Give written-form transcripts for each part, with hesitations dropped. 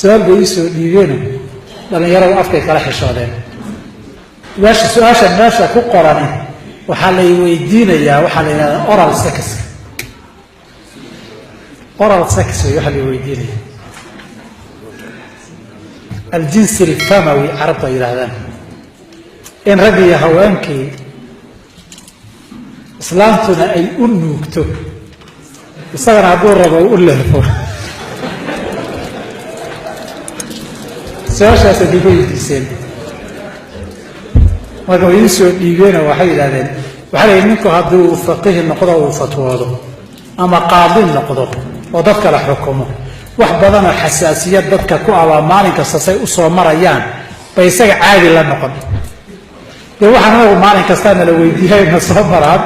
سؤال بيسو ديبينو لأن يروا أفكي كلا حشادين واش سؤال الناس كو قراني وحال يويدين يا وحال أورال سكس أورال سكس وحال يويدين الجنس الفموي عرضه إلى هذا إن رجي هوانكي إسلامتنا أي أنوكتو يصير عبور ربا ويقول له فور سواشا سديكو يتسين marka way soo dhiibeen waxay yiraahdeen waxa ay ninku haduu faqih noqdo oo fatwado ama qaadi noqdo oo dadka la xukumo wax badan oo xasaasiyad dadka ku aba maalin kasta say u soo marayaan bay isaga caadi la noqon ee waxaan oo maalin kasta la weydiiyay ma soo marad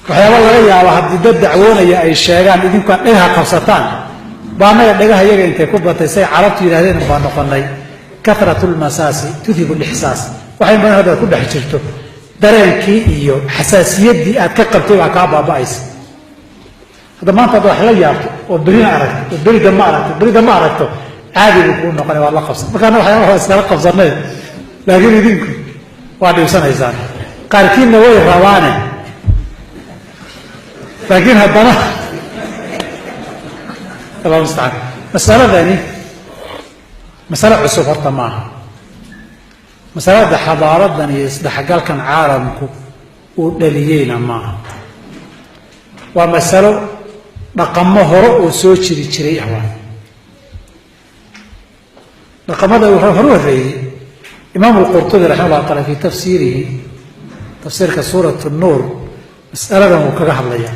waxyaabo laga yaabo haddii dad dacwoonaya ay sheegaan idinku dhagaha qabsataan baanaga dhagaha iyaga intay ku batay say carabtu yiraahdeen baa noqonay kathratul masasi tudhibu al-ihsas waxay maanta ku dhex jirto dareenkii iyo xasaasiyadii aad ka qabtay waa ka baabaaysa hada maanta wax la yaabto oo berina aragto oo berida ma aragto caadi buu noqonay waa la qabsan marka waxyaabo iska qabsanay laakiin idinku waa dhibsanaysaan qaarkiina way rawaane laakiin haddana الله المستعان مسألة ثانية مسألة عصوب معها مسألة حضارة ثانية حقال كان عالمكو ودليين معها ومسألة رقم هرو وسوتشي لتشري أهوان رقم هذا هرو ذي إمام القرطبي رحمه الله تعالى في تفسيره تفسير كسورة النور مسألة مكرهة ليا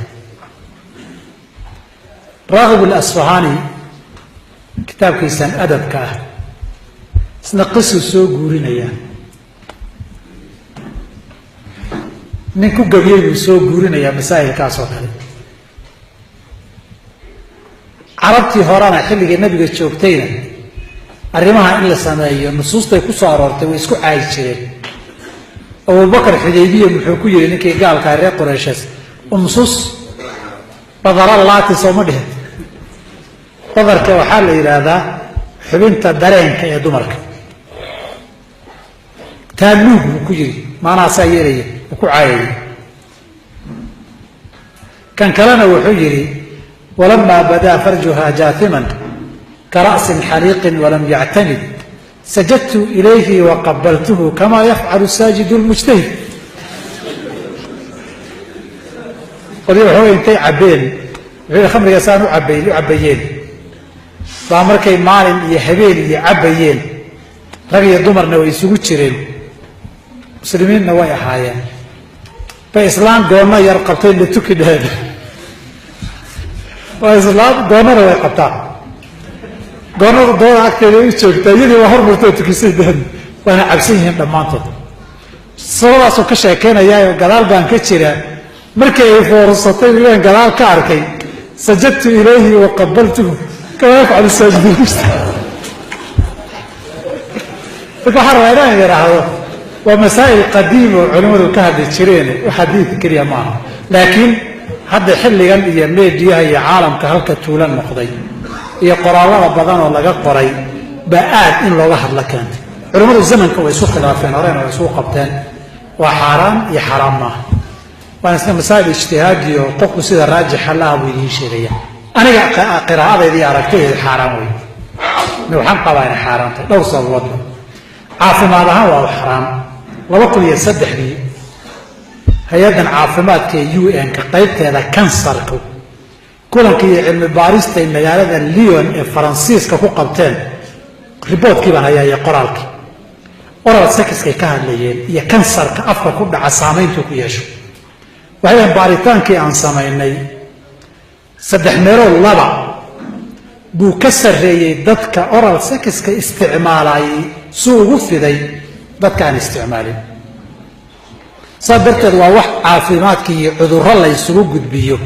راغب الأصفهاني كتاب كيسان أدب كاه سنقصه سوء قورينيا نكو قبيل سوء قورينيا مسائل كاسو كالي عربتي هورانا خلي النبي الشوكتين الرماها إلا سمايا نصوص تيكو صارورتي ويسكو عايز شرين أبو بكر حديبية محوكوية لنكي قال كاري قريشاس ونصوص بضر الله تصومده قدرك وحال إلى حبنت الدرين يا دمرك تالوب وكجري ما أنا سيري وكعايري كان كلنا وحجري ولما بدا فرجها جاثما كرأس حريق ولم يعتمد سجدت إليه وقبلته كما يفعل الساجد المجتهد قلت له انتي عبين غير خمر يسانو عبيين فامركي مالين يحبين يعبيين رغي دمرنا ويسوق جيرين مسلمين نوايا حايا فإسلام قوما يرقبتين لتوكي دهان وإسلام قوما روايا قبطان قوما دور أكتر يشوكتا يدي وحر مرتو تكسي دهان وانا عبسيهم لمانتو صورة سوكشا كينا يايو قلال بان كتشيرا مركي فرصتين وين قلال كاركي سجدت إليه وقبلته كما يفعل الساجد المجتهد فكحر وينان يراهو ومسائل قديمة وعلوم الكهد الشرين وحديث كريا معه لكن هذا حل يقل يميديها هي عالم كهلك تولان مقضي هي قرارات بدن ولا قري بآت إن الله الله كانت علوم الزمن كوا يسوق خلافين ورين ويسوق قبتين وحرام يا حرام معه وأنا مسائل اجتهادي وقف سيد الراجح الله ويدين شريعة أنا قراءة ذي أركته حرام وي نوحن قبائل حرام لو صوت عاصمة هذا هو حرام ووقل يصدح لي هيدا عاصمات كي يو إن كقيت هذا كانسركو كلهم كي علم باريستا إن هذا ليون فرنسيس كفو قبتين ريبوت كيف هي يقرالك ورا سكس كي كان ليين يا كانسر كأفكا كل عصامين تكويشوا وهي باريتان كي عن سمايني صدح ميرو لبا بو كسر ريي ددك اورال سكس كاستعمالاي سوق فيدي ددك عن استعمالي صدرت waa wax caafimaadka iyo cudurro la isugu gudbiyo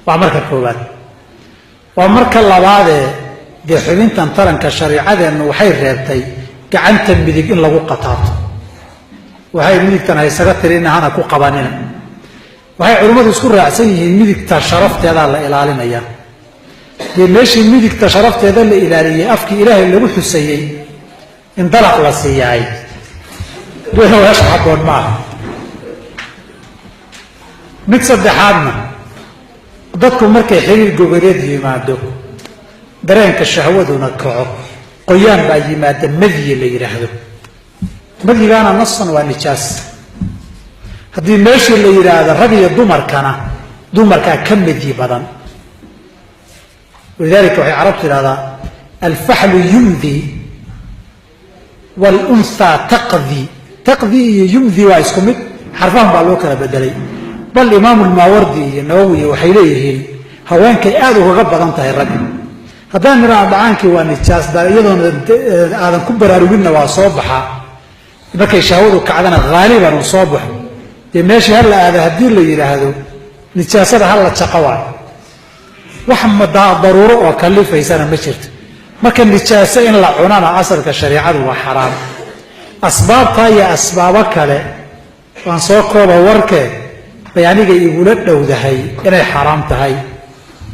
waa marka koobaad waa marka labaad ee xubintan taranka shariicadeenu waxay reebtay gacanta midig in lagu qataato waxay midigtan ay isaga tirinaana ku qabanina waxay culimadu isku raacsan yihiin midigta sharafteeda la ilaalinaya ماشي ميدك تشرفت هذا اللي إلهي أفكي إلهي اللي روح السيء انطلق للسيئي وهو يشحب معه متصدح عنا dadku markay xiriir goboleed yimaado dareenka shahwaduna kaco qoyaan baa yimaada madyi la yiraahdo madyigaana nasan waa nijaas haddii meeshii la yiraahdo rag iyo dumarkaa ka madyi badan ولذلك waxay carabtu yiraahdaa alfaxlu yumdi والأنثى تقضي يمضي waa isku mid xarfan baa loo kala bedelay bal imaam al-Mawardi nawawi waxay leeyihiin haweenkay aad uga badan tahay rag haddaan niraahdo dhacaankii waa nijaas iyadoo aadan ku baraarugina waa soo baxa markay shahwadu kacdana gaaliban uu soo baxo meeshii hal la aado haddii la yiraahdo nijaasada hal la jaqawaa wax madaa daruuro oo kalifaysana ma jirto marka nijaaso in la cunana asalka shariicadu waa xaraam asbaabta iyo asbaabo kale waan soo kooba warkee bayaniga igula dhowdahay inay xaraam tahay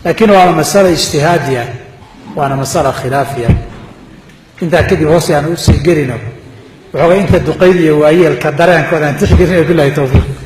laakiin waa mas'ala ijtihaadiya waana mas'ala khilaafiya inta kadib hoos aan u sii gelino waxooga inta duqeydiyo waayelka dareenkooda aan tixgelinayo billahi tawfiiq